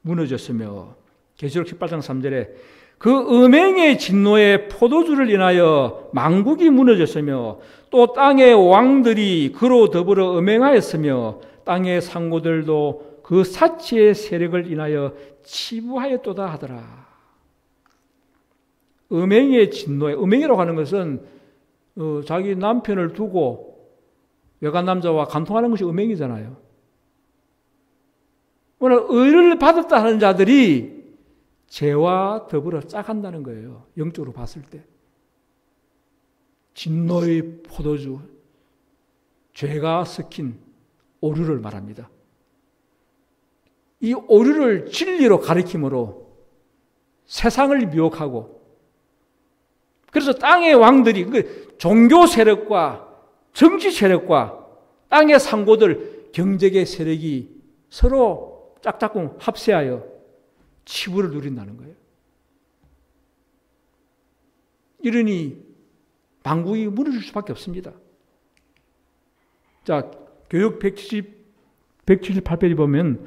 무너졌으며 계시록 18장 3절에 그 음행의 진노의 포도주를 인하여 만국이 무너졌으며 또 땅의 왕들이 그로 더불어 음행하였으며 땅의 상고들도 그 사치의 세력을 인하여 치부하였도다 하더라. 음행의 진노에, 음행이라고 하는 것은 자기 남편을 두고 외간 남자와 간통하는 것이 음행이잖아요. 오늘 의를 받았다 하는 자들이 죄와 더불어 짝한다는 거예요. 영적으로 봤을 때. 진노의 포도주, 죄가 섞인 오류를 말합니다. 이 오류를 진리로 가리킴으로 세상을 미혹하고 그래서 땅의 왕들이 종교 세력과 정치 세력과 땅의 상고들 경제계 세력이 서로 짝짝꿍 합세하여 치부를 누린다는 거예요. 이러니 만국이 무너질 수밖에 없습니다. 자, 교육 178페이지 보면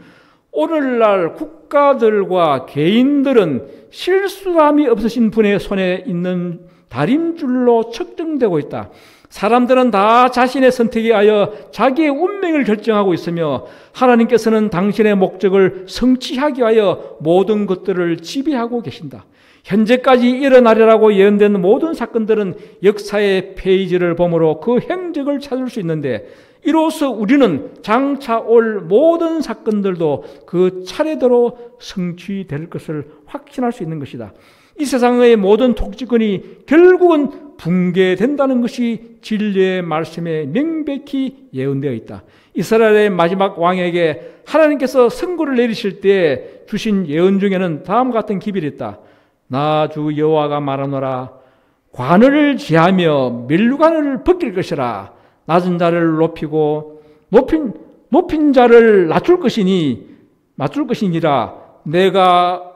오늘날 국가들과 개인들은 실수함이 없으신 분의 손에 있는 다림줄로 측정되고 있다. 사람들은 다 자신의 선택에 의하여 자기의 운명을 결정하고 있으며 하나님께서는 당신의 목적을 성취하기 위하여 모든 것들을 지배하고 계신다. 현재까지 일어나리라고 예언된 모든 사건들은 역사의 페이지를 보므로 그 행적을 찾을 수 있는데 이로써 우리는 장차 올 모든 사건들도 그 차례대로 성취될 것을 확신할 수 있는 것이다. 이 세상의 모든 통치권이 결국은 붕괴된다는 것이 진리의 말씀에 명백히 예언되어 있다. 이스라엘의 마지막 왕에게 하나님께서 선고를 내리실 때 주신 예언 중에는 다음과 같은 기별이 있다. 나 주 여호와가 말하노라. 관을 제하며 면류관을 벗길 것이라. 낮은 자를 높이고 높인 자를 낮출 것이니라. 내가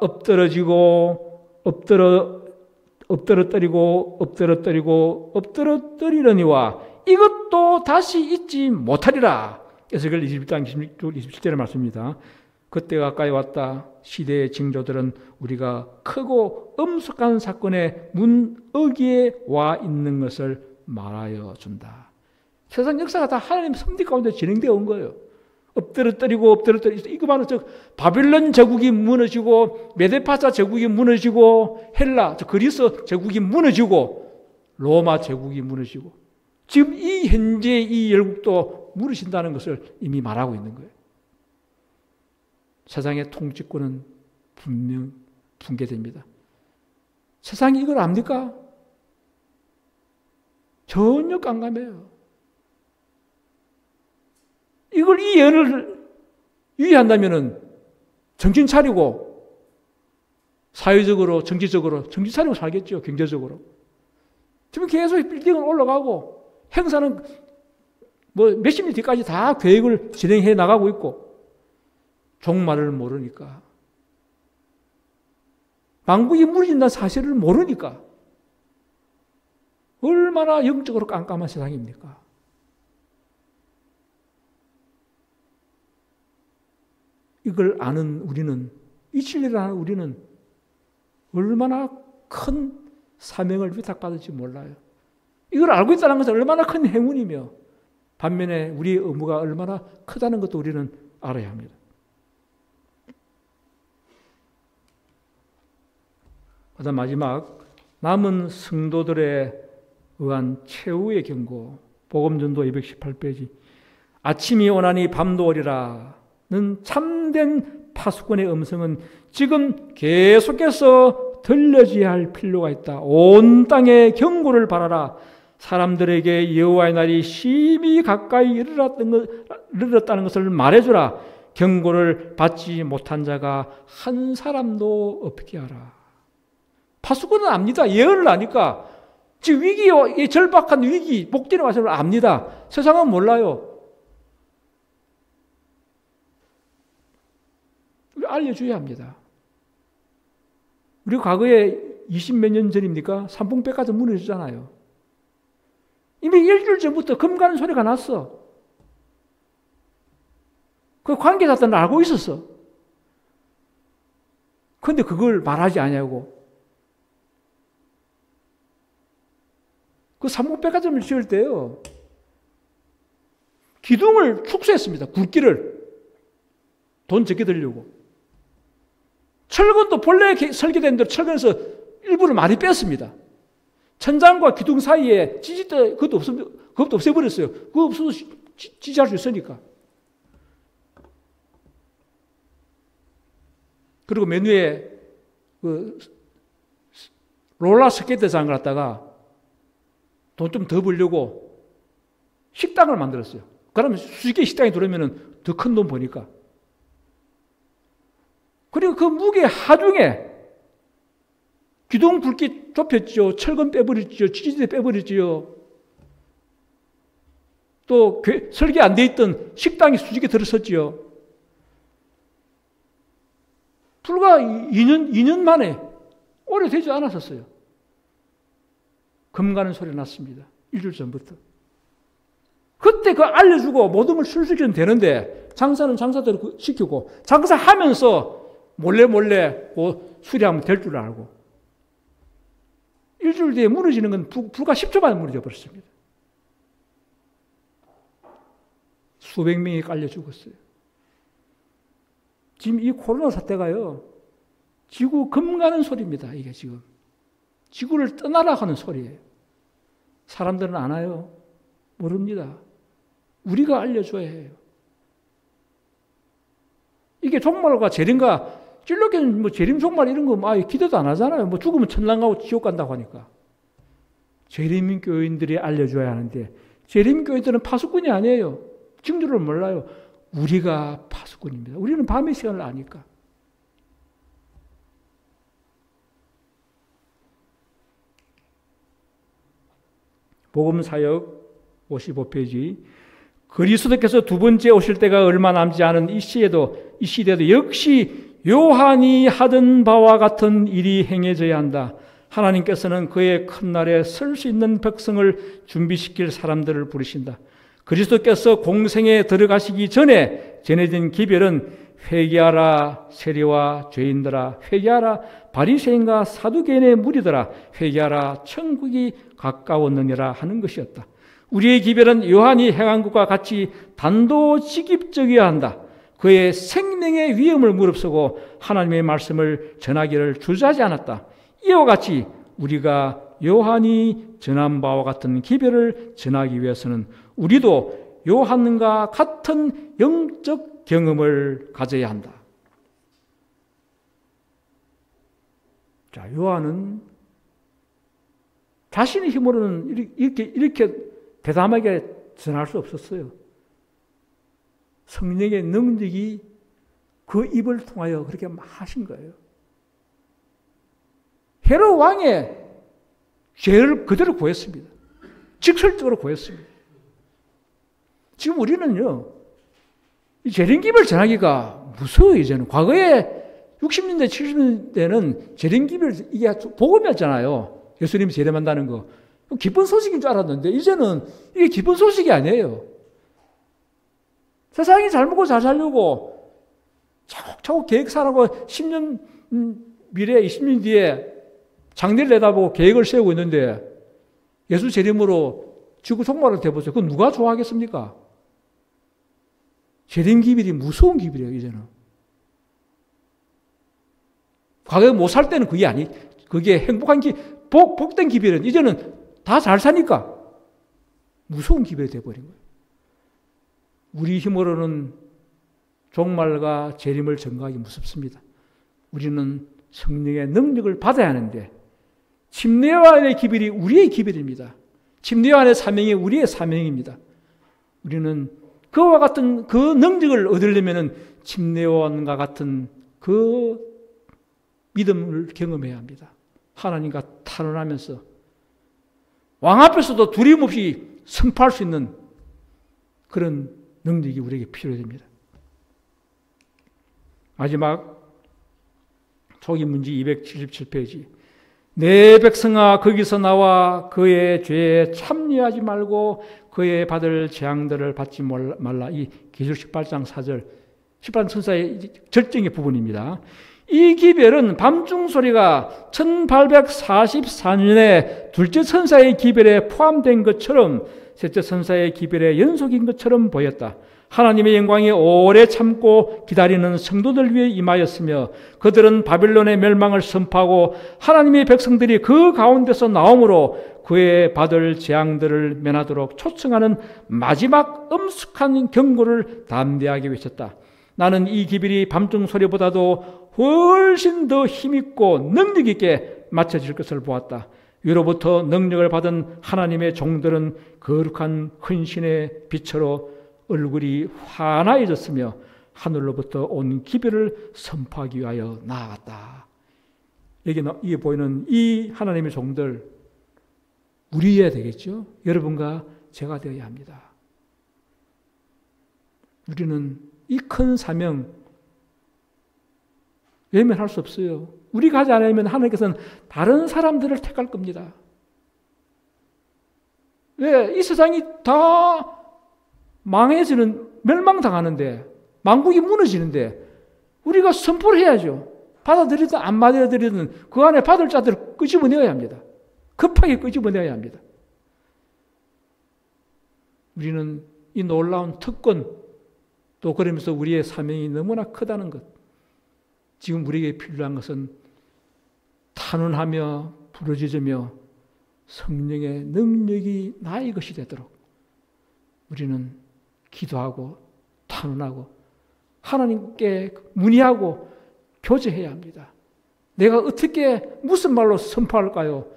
엎드러뜨리려니와 이것도 다시 잊지 못하리라. 에스겔 21장 27절의 말씀입니다. 그때가 가까이 왔다. 시대의 징조들은 우리가 크고 엄숙한 사건의 문어기에 와 있는 것을 말하여 준다. 세상 역사가 다 하나님의 섭리 가운데 진행되어 온 거예요. 엎드러뜨리고 이거 바로 바빌론 제국이 무너지고 메데파사 제국이 무너지고 헬라 그리스 제국이 무너지고 로마 제국이 무너지고 지금 이 현재 이 열국도 무너진다는 것을 이미 말하고 있는 거예요. 세상의 통치권은 분명 붕괴됩니다. 세상이 이걸 압니까? 전혀 깜깜해요. 이걸 이 예언을 유의한다면은 정신 차리고 사회적으로, 정치적으로 정신 차리고 살겠죠. 경제적으로. 지금 계속 빌딩은 올라가고 행사는 뭐 몇십 년 뒤까지 다 계획을 진행해 나가고 있고 종말을 모르니까 만국이 무너진다는 사실을 모르니까 얼마나 영적으로 깜깜한 세상입니까? 이걸 아는 우리는, 이 진리를 아는 우리는 얼마나 큰 사명을 위탁받을지 몰라요. 이걸 알고 있다는 것은 얼마나 큰 행운이며 반면에 우리의 의무가 얼마나 크다는 것도 우리는 알아야 합니다. 그다음 마지막 남은 성도들에 의한 최후의 경고, 복음전도 218페이지. 아침이 오나니 밤도 오리라는 참된 파수꾼의 음성은 지금 계속해서 들려져야 할 필요가 있다. 온 땅에 경고를 바라라. 사람들에게 여호와의 날이 심히 가까이 이르렀다는 것을 말해주라. 경고를 받지 못한 자가 한 사람도 없게 하라. 파수꾼은 압니다. 예언을 아니까. 지금 위기요, 이 절박한 위기, 목전에 와서는 압니다. 세상은 몰라요. 알려줘야 합니다. 우리 과거에 20몇 년 전입니까? 삼풍백화점 무너졌잖아요. 이미 일주일 전부터 금 가는 소리가 났어. 그 관계자들은 알고 있었어. 그런데 그걸 말하지 않냐고. 그 삼풍백화점을 지을 때요, 기둥을 축소했습니다. 굵기를. 돈 적게 들려고. 철근도 본래 설계된 대로 철근에서 일부를 많이 뺐습니다. 천장과 기둥 사이에 지지대 그것도 없애버렸어요. 그거 없어도 지지할 수 있으니까. 그리고 맨 위에 그 롤러 스케이트장을 갖다가 돈 좀 더 벌려고 식당을 만들었어요. 그러면 수십 개의 식당이 들어오면 더 큰 돈 버니까. 그리고 그 무게 하중에 기둥 굵기 좁혔죠. 철근 빼버렸죠. 지지대 빼버렸죠. 또 설계 안 돼 있던 식당이 수십 개 들어섰죠. 불과 2년 만에, 오래되지 않았었어요. 금 가는 소리 났습니다. 일주일 전부터. 그때 그 알려주고 모든 걸 술수기는 되는데 장사는 장사대로 시키고 장사하면서 몰래 수리하면 될 줄 알고 일주일 뒤에 무너지는 건 불과 10초 만에 무너져 버렸습니다. 수백 명이 깔려 죽었어요. 지금 이 코로나 사태가요, 지구 금 가는 소리입니다. 이게 지금 지구를 떠나라 하는 소리예요. 사람들은 아나요? 모릅니다. 우리가 알려줘야 해요. 이게 종말과 재림과 찔러기는 뭐 재림 종말 이런 거 기대도 안 하잖아요. 뭐 죽으면 천당 가고 지옥 간다고 하니까. 재림 교인들이 알려줘야 하는데 재림 교인들은 파수꾼이 아니에요. 징조를 몰라요. 우리가 파수꾼입니다. 우리는 밤의 시간을 아니까. 복음사역 55페이지. 그리스도께서 두 번째 오실 때가 얼마 남지 않은 이 시대도 역시 요한이 하던 바와 같은 일이 행해져야 한다. 하나님께서는 그의 큰 날에 설 수 있는 백성을 준비시킬 사람들을 부르신다. 그리스도께서 공생에 들어가시기 전에 전해진 기별은 회개하라 세리와 죄인들아, 회개하라 바리새인과 사두개인의 무리들아, 회개하라 천국이 가까웠느니라 하는 것이었다. 우리의 기별은 요한이 행한 것과 같이 단도직입적이어야 한다. 그의 생명의 위험을 무릅쓰고 하나님의 말씀을 전하기를 주저하지 않았다. 이와 같이 우리가 요한이 전한 바와 같은 기별을 전하기 위해서는 우리도 요한과 같은 영적 경험을 가져야 한다. 자, 요한은 자신의 힘으로는 이렇게 대담하게 전할 수 없었어요. 성령의 능력이 그 입을 통하여 그렇게 하신 거예요. 헤롯 왕의 죄를 그대로 고했습니다. 직설적으로 고했습니다. 지금 우리는요, 이 재림기별 전하기가 무서워요, 이제는. 과거에 60년대, 70년대는 재림기별, 이게 복음이었잖아요. 예수님이 재림한다는 거. 기쁜 소식인 줄 알았는데, 이제는 이게 기쁜 소식이 아니에요. 세상이 잘 먹고 잘 살려고 차곡차곡 계획사라고 10년 미래, 20년 뒤에 장래를 내다보고 계획을 세우고 있는데 예수 재림으로 지구 종말을 대보세요. 그건 누가 좋아하겠습니까? 재림 기별이 무서운 기별이에요, 이제는. 과거에 못 살 때는 그게 행복한 복된 기별은 이제는 다 잘 사니까 무서운 기별이 되어버린 거예요. 우리 힘으로는 종말과 재림을 전가하기 무섭습니다. 우리는 성령의 능력을 받아야 하는데 침례 요한의 기별이 우리의 기별입니다. 침례 요한의 사명이 우리의 사명입니다. 우리는 그와 같은 그 능력을 얻으려면 침례 요한과 같은 그 믿음을 경험해야 합니다. 하나님과 탄원하면서 왕 앞에서도 두려움 없이 선포할 수 있는 그런 능력이 우리에게 필요합니다. 마지막 초기 문제 277페이지. 내 백성아 거기서 나와 그의 죄에 참여하지 말고 그의 받을 재앙들을 받지 말라. 이 계시록 18장 4절 18장 천사의 절정의 부분입니다. 이 기별은 밤중 소리가 1844년에 둘째 천사의 기별에 포함된 것처럼 셋째 천사의 기별의 연속인 것처럼 보였다. 하나님의 영광이 오래 참고 기다리는 성도들 위해 임하였으며 그들은 바빌론의 멸망을 선포하고 하나님의 백성들이 그 가운데서 나옴으로 그의 받을 재앙들을 면하도록 초청하는 마지막 엄숙한 경고를 담대하게 외쳤다. 나는 이 기별이 밤중 소리보다도 훨씬 더 힘있고 능력 있게 맞춰질 것을 보았다. 위로부터 능력을 받은 하나님의 종들은 거룩한 헌신의 빛으로 얼굴이 환하여졌으며 하늘로부터 온 기별을 선포하기 위하여 나아갔다. 여기 보이는 이 하나님의 종들 우리여야 되겠죠. 여러분과 제가 되어야 합니다. 우리는 이 큰 사명 외면할 수 없어요. 우리가 하지 않으면 하나님께서는 다른 사람들을 택할 겁니다. 왜? 이 세상이 다 망해지는, 멸망당하는데, 만국이 무너지는데, 우리가 선포를 해야죠. 받아들이든 안 받아들이든 그 안에 받을 자들을 끄집어내어야 합니다. 급하게 끄집어내어야 합니다. 우리는 이 놀라운 특권, 또 그러면서 우리의 사명이 너무나 크다는 것. 지금 우리에게 필요한 것은 탄원하며 부르짖으며 성령의 능력이 나의 것이 되도록 우리는 기도하고 탄원하고 하나님께 문의하고 교제해야 합니다. 내가 어떻게 무슨 말로 선포할까요?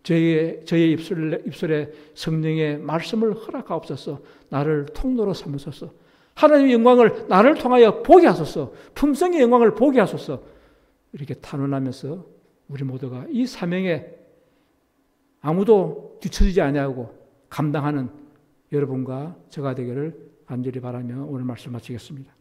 저의 입술에 성령의 말씀을 허락하옵소서. 나를 통로로 삼으소서. 하나님의 영광을 나를 통하여 보게 하소서. 품성의 영광을 보게 하소서. 이렇게 탄원하면서 우리 모두가 이 사명에 아무도 뒤처지지 아니하고 감당하는 여러분과 제가 되기를 간절히 바라며 오늘 말씀 마치겠습니다.